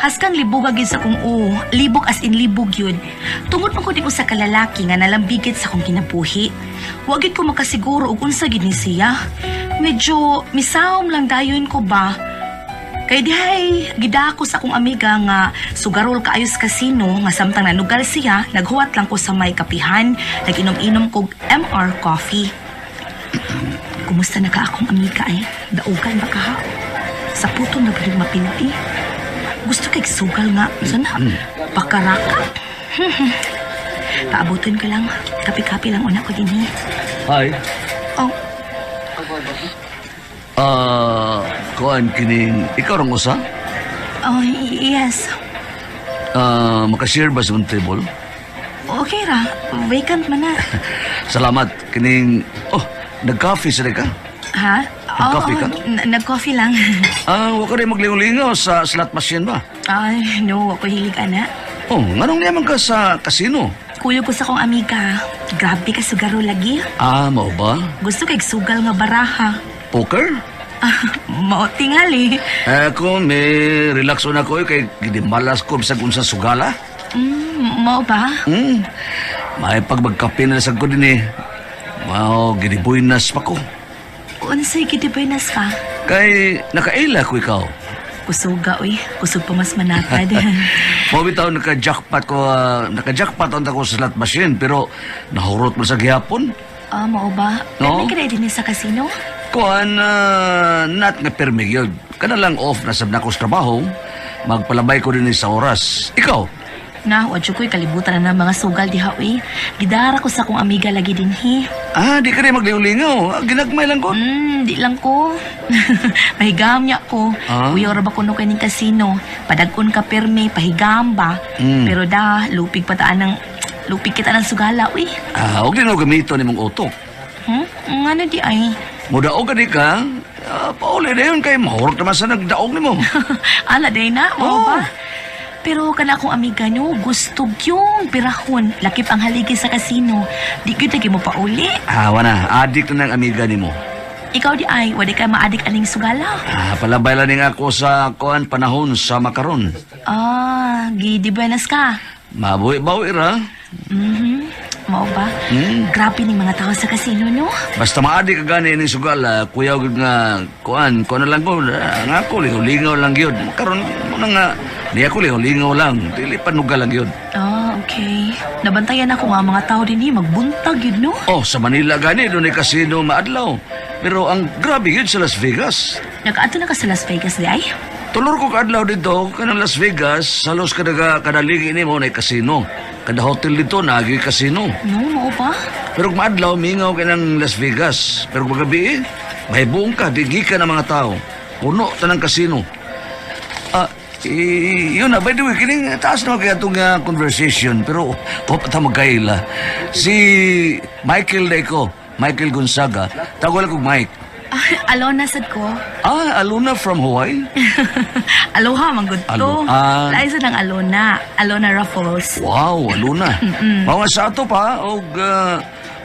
Haskang libog agad sa kong libog as in libog yun. Tungod man ko di ko sa kalalaki nga nalambigit sa kong kinabuhi. Wagit ko makasiguro og unsa gid ni siya. Medyo misawom lang dayon ko ba. Kay dihay gida ko sa akong amiga nga sugarol kaayo sa kasino nga samtang nanugal siya, naghuwat lang ko sa may kapihan, naginom-inom kog MR coffee. Kumusta na ka akong amiga eh? Daugan ba ka ha? Sa puto na ba rin mapilati? Gusto kay sugal nga. Sana, pakaraka. Paabutin ka lang. Kapi-kapi lang una ko din eh. Hi. Oh, Kuan kining ikaw rang usa? oh, yes. Makashare ba sa mong table? Okay ra. Vacant man na. Salamat kining nag-coffee sila ka? Ha? Nag-coffee ka? Nag-coffee lang. Wa ka rin maglingaw-lingaw sa slot machine ba? Ay, no. Ako hilig, ana. Oh, nganong naman ka sa kasino? Kuyo ko sa kong amiga. Grabe ka sugaro lagi. Mao ba? Gusto kay sugal nga baraha. Poker? Mao tingali. Ako, may relax na ko kay gidimalas ko sa kung sa sugala. Mao ba? May pag magkape na sa ko din eh. Mao, gidibuinas pa ko. Unsay gitipinas ka? Kay nakaila ko ikaw. Kusuga, uy. Kusog pa mas manatad. Mao bitaw naka-jackpot ko, naka-jackpot on ko sa slot machine pero nahurot mo sa gihapon. Mao ba? No? May ka din sa kasino? Kuan not nga permi yun. Kana lang off na sab na ko sa trabaho. Magpalabay ko din sa oras. Ikaw? Na, wadyo ko'y kalibutan na ng mga sugal diha, uy. Gidara ko sa akong amiga lagi din, hi. Di ka rin magliw-lingaw. Ginagmay lang ko. Di lang ko. Pahigam niya ko. Uyo ra ba kuno kaning kasino? Padagkon ka perme, pahigam ba? Pero lupig kita ng sugala, uy. Huwag din ako gamito ni mong utok. Nga di ay. Mudaog ka di ka? Pauli na yun kay mahurot naman sa nagdaog ni mo. Ala, day na, mo ba? Pero kana akong amiga nyo, gusto yung pirahon. Lakip ang haligi sa kasino. Di kita mo pa uli. Wana, adik na ng amiga ni mo. Ikaw di ay, wadi ka maadik aning sugala. Palabay lang din ako sa kuan panahon sa makaron. Gidi buenas ka. Mabuhi-bawi ra. Mao ba? Grabe ning mga tao sa kasino, no? Basta maadik ka gani ni sugal, kuya nga kuan na lang ko, nga ako lingaw lang yun. Karon mo nga, di ako lingaw lang, dili panugal lang yun. Okay. Nabantayan ako nga mga tao din magbuntag yun, no? Sa Manila gani, doon ay kasino maadlaw. Pero ang grabe yun sa Las Vegas. Nagkaato na ka sa Las Vegas, di ay? Tulor ko kaadlaw dito, kanang Las Vegas, halos kadaligi ni mo na kasino. Kada hotel dito, nagi kasino. No, mao ba? Pero kung maadlaw, mingaw ka ng Las Vegas. Pero kung magabi, may buong ka, digi ka ng mga tao. Puno tanang kasino. Yun na, by the way, kining taas na kaya itong conversation, pero papata magkaila. Si Michael Deco, Michael Gonzaga, tawag lang kong Mike. Alona sad ko. Aluna from Hawaii? Aloha, manggod to. Laisa ng Alona. Alona Raffles. Wow, Aluna. Mga sa ato pa,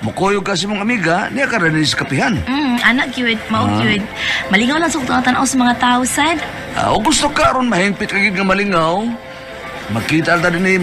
mukoyo kasi mong amiga, niya ka rin sa kapihan. Anak cute, cute. Malingaw lang sa tanaw sa mga tao, sad. Gusto ka ron, mahingpit ka nga malingaw. Magkita lang din ni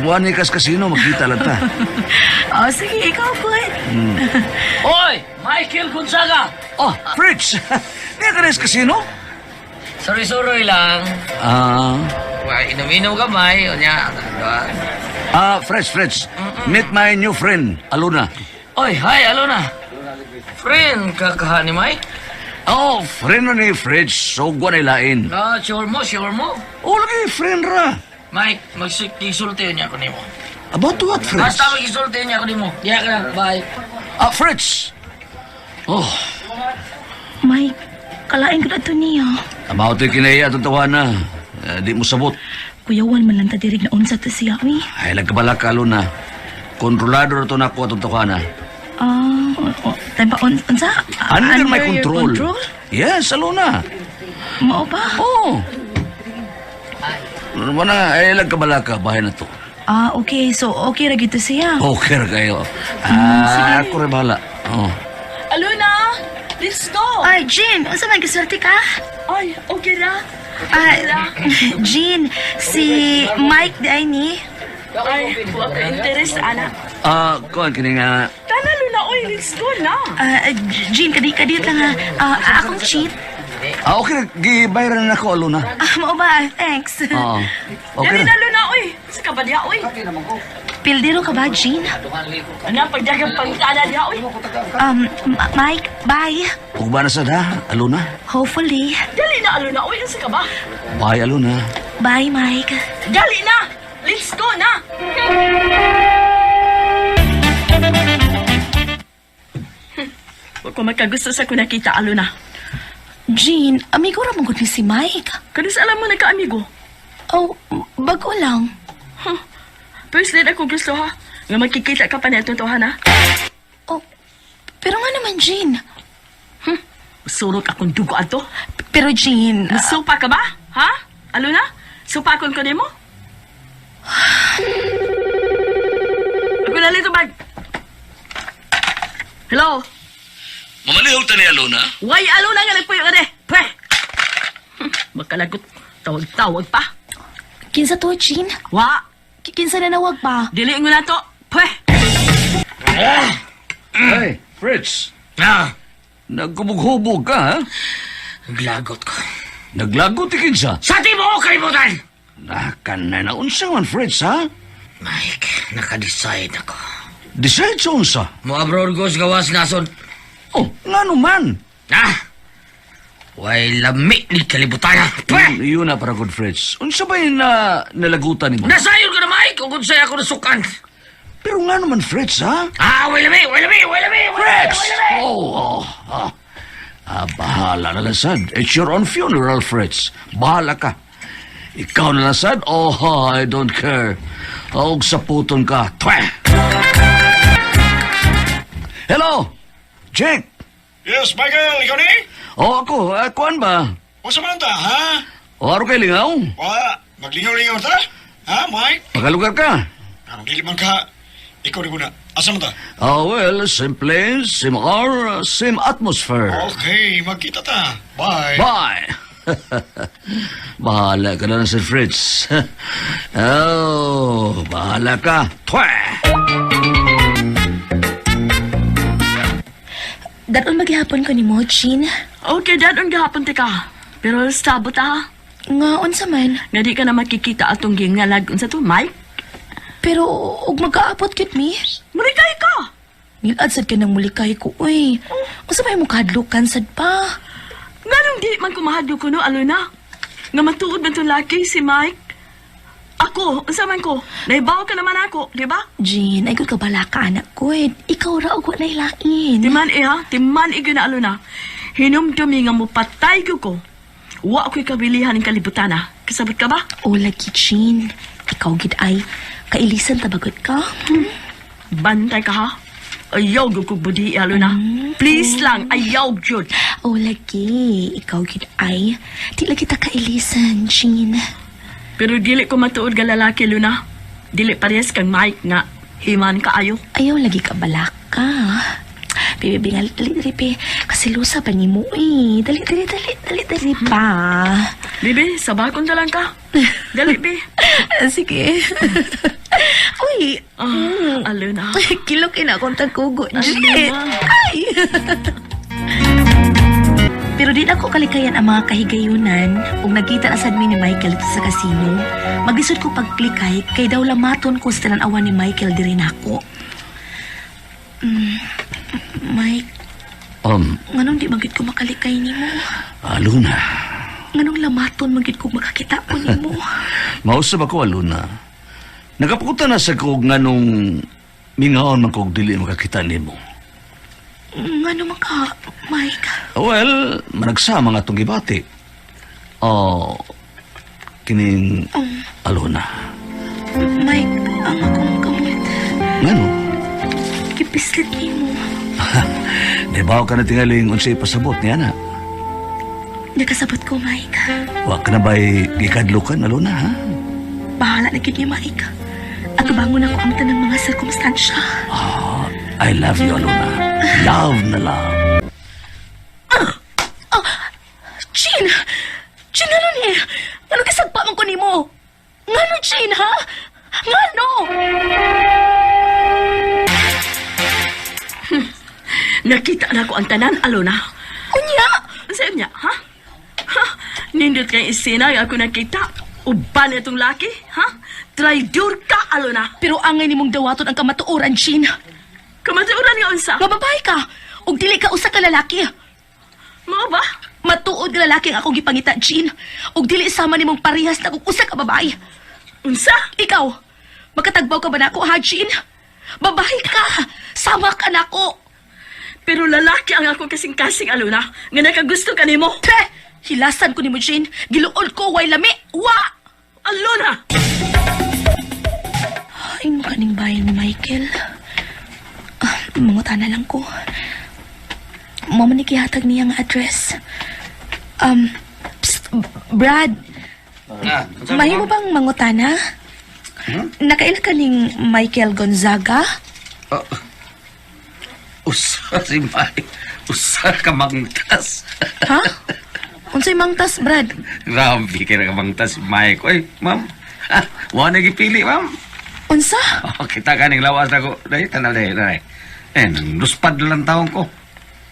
buwan ni kasino, magkita lang ta. Sige, ikaw good. Hoy! Michael Gonzaga! Fritz! Niya ka rin sa kasino? Sorry lang. Inom-inom ka, May. O niya. Fritz. Meet my new friend, Aluna. Oy, hi, Alona. Friend, kakaha ni May? Friend na ni Fritz, so guwan ay lain. Sure mo. Lagi, friend ra. Mike, magsisultiyo niya ako ni mo. About what, Fritz? Basta magsisultiyo niya ako ni mo. Diya ka na, bye. Fritz! Mike, kalain ko na ito niya. Amaw to'y kinaya itong tawana. Di mo sabot. Kuyawan man lang tadirig na unsa to siya, uy. Ay, nagkabala ka, Aluna. Kontrolado na ito na ako itong tawana. Tayo pa, unsa? Under my your control. control? Yes, Aluna. Mao ba? Ano na, ay nagkabala ka, bahay na to. Okay. So, okay ra gito siya. Okay ra kayo. sige. Ako rin bahala. Alona! Let's go! Ay, Jin, unsa man giswerte ka? Ay, okay na. Jean, si Mike day ni. Ay, huwag ka interes, anak. Kuan kini nga Tanalo na, oy, let's go na. Jean, kadit lang akong cheat. okay, gibayaran na ako, Luna. Mao ba? Thanks. Oo. Okay Dali na. nalo na, oy. Sa kabadya, oy. Pildero ka ba, Jean? Ano, pagdagang pangkala niya, oy. Mike, bye. Ug ba na sad ha, Aluna? Hopefully. Dali na, alo na, oy. Sa kaba. Bye, Aluna. Bye, Mike. Dali na. Let's go na. Huwag ko magkagusto sa kung nakita, alo na. Jean, amigo ra mong ni si Mike. Kadis alam mo, nagka-amigo. Oh, bago lang. First date ako gusto, ha? Nga magkikita ka pa na itong tohan, ha? Oh, pero nga naman, Jean. Surok akong dugo ato. Pero Jean, Supa ka ba? Ha? Alo na? Supakon ko nimo? Ako na lito bag. Hello? Mamaliw ta ni Aluna? Why alo na nga nagpuyo ka de? Pwe! Magkalagot. Tawag-tawag pa. kinsa to, Jean? Wa! Kinsa na nawag pa? Diliin mo na to. Pwe! Hey, Fritz. Ah, Nagkubog-hubog ka, ha? naglagot ko. Naglago ti kinsa. Sa di mo ko kalimutan! Nakan na unsa man, Fritz, ha? Mike, nakadecide ako. Decide sa unsa. Mo abroad ko sa gawas nason. Oh, nga naman. Way lami ni kalibutan. Pwe! Yun na para good, Fritz. Unsa ba yung nalagutan ni mo? Nasayon ka na, Mike, kung sa'yo ako nasukan. Pero nga naman, Fritz, ha? Way lami! Fritz! Bahala na lang, sad. It's your own funeral, Fritz. Bahala ka. Ikaw na lang, sad. Oh, I don't care. Og sa puton ka. Twa! Hello? Jake? Yes, Michael, ikaw ni? Oh, ako. Kuan ba? O sa man ta, ha? O, aro kay lingaw? Wa, maglingaw-lingaw ta? Ha, Mike? Magalugar ka? Ang dili man ka, ikaw ni muna. Asa man ta? Oh, well, same place, same hour, same atmosphere. Okay, magkita ta. Bye. Bye! Bahala ka na lang si Fritz. Oh, bahala ka. Twa! Daron maghihapon ko ni mo, Jean. Okay, dad, ang gahapon ka. Pero sabot ha. Nga, unsa man. Nga di ka na makikita atong gingalag. Unsa to, Mike? Pero, ug mag-aapot kit mi. Marikay ka! Nilad sad ka ng mulikay ko, uy. Unsa ba yung kadlukan sad pa? Nga nung di man kumahadyo ko no, alo na. Nga matuod man itong laki, si Mike. Ako, unsa man ko. Naibaw ka naman ako, di ba? Jean, ay ka bala ka, anak ko. Ikaw ra og walay lain. Timan ha, timan na alo na. Hinumdumi nga mo patay ko. Wa ko'y kabilihan ng kalibutan ha. Kasabot ka ba? O, lagi, Jean. Ikaw gid ay, kailisan tabagot ka. Bantay ka ha. Ayaw ko budi alo na. Please lang, ayaw jud. O, lagi. Ikaw gid ay, di lagi ta kailisan, Jean. Pero dili ko matuod ga lalaki, Luna. Dili parehas kang Mike nga himan ka ayo. Ayaw lagi ka bala ka. Bibi, dali, pe. Kasi lusa pa ni mo, eh. Dali pa. Bibi, sabakon na lang ka. Dali, bi. Sige. Uy, Alo na. kilokin akong tagkugo, Ay, Jean. Luna. Ay! Pero di na ko kalikayan ang mga kahigayunan ug nakita na sad mi ni Michael ito sa kasino. Magisod ko pagklikay kay daw lamaton ko sa tanan-awan ni Michael diri nako. Mike, nganong di magid ko makalikay nimo? Aluna. Nganong lamaton magid ko makakita ko nimo? Mausap ako, Aluna. Nagapukuta na sa kog nga nung mingaon man kog dili makakita nimo. Ngano man ka, Mike? Well, managsama nga itong gibati. Oh, kining Aluna. Mike, ang akong kamot. Ngano? Kipislit nimo. Di ba ka na tingaling unsay pasabot niya na? Nakasabot ko, Mike. Wa ka na ba'y gikadlukan, Aluna, ha? Bahala na gid ni Mike. At bangon ako ang tanang mga sirkumstansya. I love you, Aluna. Love na love. Jean! Jean, ano ni? Nakita na ko ang tanan, Alona. Unya! Ang sa'yo niya, ha? Ha? Nindot kayong isina yung ako nakita. Uban itong laki, ha? Traitor ka, Alona. Pero angay nimong dawaton ang kamatuoran, Jean. Kamatuoran nga unsa. Nga babae ka, ug dili ka usa ka lalaki. Mao ba? Matuod nga lalaki ang akong gipangita, Jean. Ug dili sama nimong parehas na kung usa ka babae. Unsa? Ikaw, makatagbaw ka ba nako, ha, Jean? Babae ka, sama ka nako. Pero lalaki ang ako kasing-kasing, Alona. Nga nakagusto ka nimo. Pre, hilasan ko nimo, Jean. Giluod ko, way lami. Wa! Alona! Ay, makaning bayan ni Michael. Mangutan na lang ko. Mamanikihatag niya ang address. Psst, Brad, may mo bang mangutana? Nakaila ka ning Michael Gonzaga? Usa si Mike. Usa ka mangtas. Ha? Unsay mangtas, Brad? Grabe ka na mangtas si Mike. Oy, ma'am. Wala na gipili, ma'am. Unsa? Kita ka ning lawas na ko. Dahil, tanaw, dahil. Luspad lang taong ko.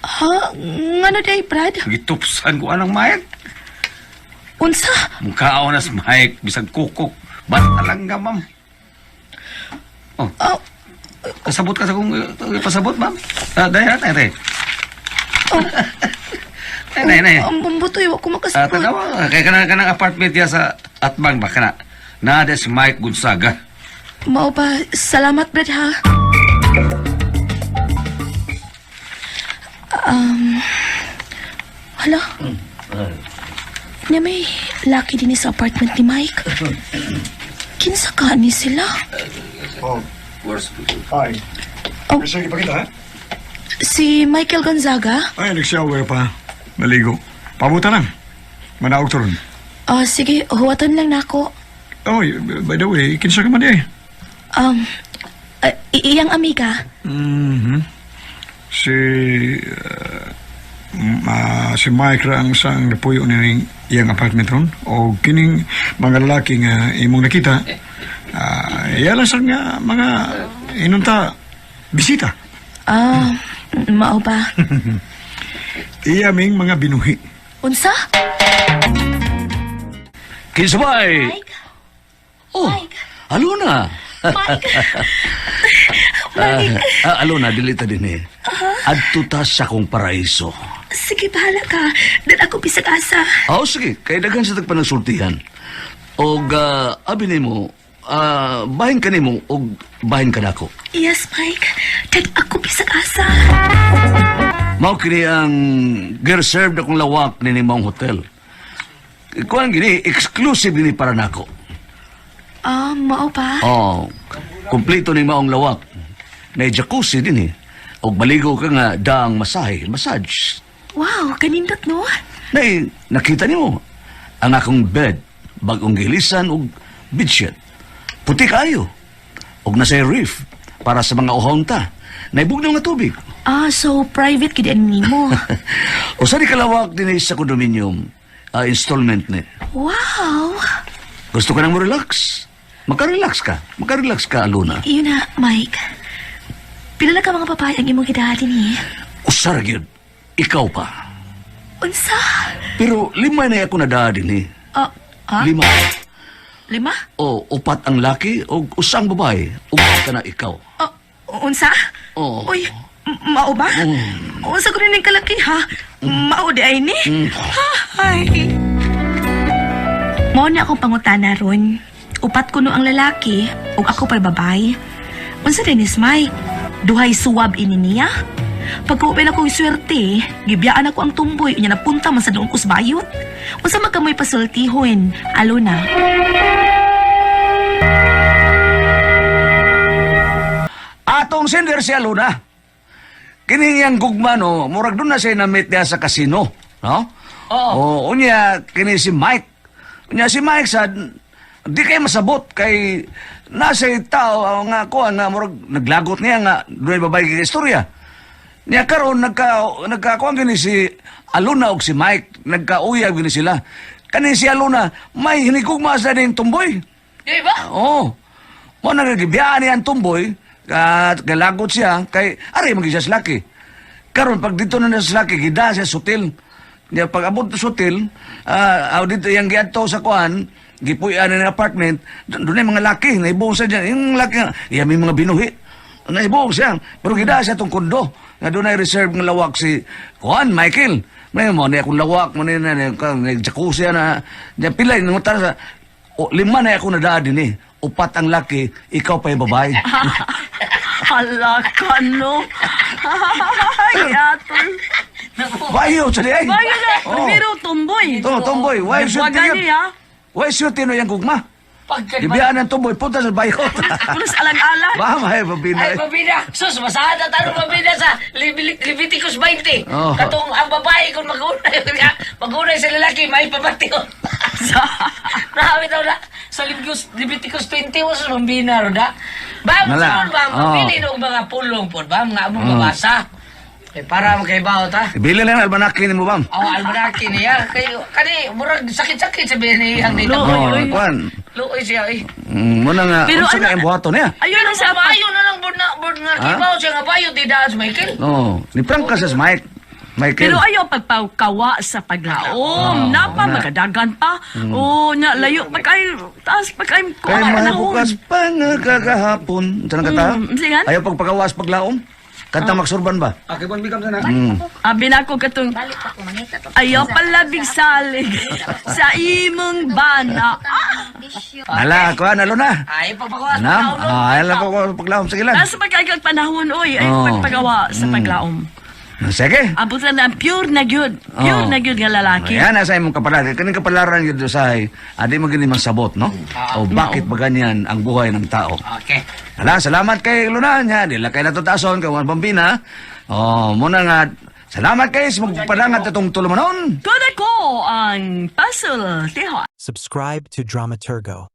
Ha? Ngano day, Brad? Gitupsan ko anang Mike. Unsa? Mukhaon na si Mike. Bisag kukok. Bata lang ka, ma'am. Oh, Oh, kasabot ka sa kong ipasabot, ma'am. Dahil. oh. Nay. Ang bumbutoy, wa ko makasabot. Tanawa, kaya ka ng apartment niya sa Atbang ba? Kana, nada si Mike Gonzaga. Mao ba? Salamat, Brad, ha? Hala? Nya may laki din sa apartment ni Mike. Kinsa ka ni sila? Oh, Worst. hi. Oh. Gusto ipakita, ha? Si Michael Gonzaga? Ay, nag-shower pa. Maligo. Pabuta lang. Manaog to ron. Sige, huwatan lang na ako. Oh, by the way, kinsa ka man eh. Iyang amiga. Si... si Mike ra ang sang napuyo ni iyang apartment ron. O kining mga lalaki nga imong nakita. Iyalan sa nga mga inunta bisita. Mao ba? Iyaming mga binuhi. Unsa? Kisbay! Mike? Oh, Mike? Alona! Mike? Mike? Alona, dilita din eh. Adto ta sa kong paraiso. Sige, bahala ka. Dan ako bisag asa. Sige, kay daghan sa tagpanagsultihan. Og, abi nimo, bahin ka nimo, og bahin ka nako. Yes, Mike. Dan ako bisag asa. Mao kini ang reserved akong lawak ni nimong hotel. Kuan gini, exclusive gini para nako. Mao ba? Kompleto ni maong lawak. May jacuzzi din eh. Og maligo ka nga daang massage. Wow, kanindot no? Nay, nakita nimo ang akong bed, bagong gilisan og bedsheet. Puti kayo. Og nasa reef para sa mga uhonta. Naibugnaw nga tubig. So private kid nimo. O sa di kalawak din sa condominium, installment ni. Wow. Gusto ka nang mo relax? Magka-relax ka, Alona. Yun na, Mike. Pila na ka mga babae ang imong gidahati ni? Usar gyud. Ikaw pa. Unsa? Pero 5 na ako nadaan din eh. Ha? 5. 5? O, 4 ang laki o usang babae. Upat ka na ikaw. Unsa? Oo. Uy, mao ba? Unsa ko rin yung kalaki, ha? Mao di ay ni? Ay. Mao na akong pangutana ron. Upat ko no ang lalaki, ug ako pa'y babae. Unsa din is Mike? Duhay suwab ini niya? Pagkaupin akong swerte, gibiyaan ako ang tumboy, unya napunta man sa doon kusbayot. Unsa magkamoy pasultihon, Alona? Atong sender si Alona. Kini yang gugma no, murag doon na siya na-meet niya sa casino. No? Oo. Unya, kini si Mike. Unya si Mike sa... Di kayo masabot kay nasa tao nga ko nga murag naglagot niya nga doon babae kay istorya. Niya karon nagkakuan gini si Alona og si Mike, nagkauyab gini sila. Kani si Alona may hinigugma sa ning tumboy. Di ba? Oo. Mo nagibiyaan niya ang tumboy at galagot siya kay ari maging siya laki. Karon pag dito na sa laki, gida siya sa hotel. Niya pag abot sa hotel, dito yung giadto sa kuan, gipuyan na ng apartment, doon na yung mga laki, naibuong siya dyan. Yung laki, may mga binuhi. Naibuong siya. Pero gida siya itong kondo. Nga doon ay reserve ng lawak si Juan Michael. May mo, niya akong lawak, mo na jacuzzi na, niya pilay, nangutar sa, 5 na ako nadaan din eh. 4 ang laki, ikaw pa yung babae. Hala ka, no? Ay, atol. Bayo, sa di ay. Bayo na. Oh. Primero, tomboy. Tomboy, why shoot Buwagan yun? niya. Why shoot yun yung gugma? Ibiyaan ng tomboy, punta sa bayo. Pulos alang-alang. Mama, babina. Ay, pabida. Sus, masahan na tayo pabida sa Leviticus 20. Oh. Katong ang babae kung mag-unay sa lalaki, may pabati ko. Marami daw na sa Leviticus 20, wasos mambina ro da. Ba, Nala. saan ba, mabili ng mga pulong po, ba, mga among mabasa. Eh, para magkaibaw ta. Ibili lang ang almanaki ni mo, bam. Ang almanaki niya, kani, murag sakit-sakit sabihin niya ang dito. Oh, kuan. Luoy siya, eh. Muna nga, Pero unsa ano- ka yung buhato niya? Ayun Pero ang sa sa bayo na lang, bud nga, kibaw siya nga bayo, di daas, Michael. No, ni prank ka sa Mike. Michael. Pero ayaw pagpakawa sa paglaom. Napa, na. magadagan pa. O, nya, layo, pagkay, taas, pagkay, Kaya kuha na mabukas pa nga kagahapon. Saan ka ta? Sige. Ayaw pagpagawas paglaom? Kanta magsurban ba? Okay, bon, bigam sana. Abi na ko katong, ayaw palabig salig sa imong bana. Hala, kuan, alo na. Ay, pagpagawas, Nam? Ayaw lang ko paglaom. Sige lang. Nasa pagkagag panahon, oy, ayaw Oh. pagpagawa sa paglaom. Sige. Abot na pure na gyud. Pure Oh. na gyud nga lalaki. Ayan, nasa imong kapalaran. Kaning kapalaran yun sa adi mo gini masabot, no? O bakit ba ganyan ang buhay ng tao? Okay. Hala, salamat kay Luna niya. Dila kay natutason, kawan Bambina. O, muna nga, salamat kay sa magpalangat itong tulumanon. Kuna ko ang puzzle, tiho. Subscribe to Dramaturgo.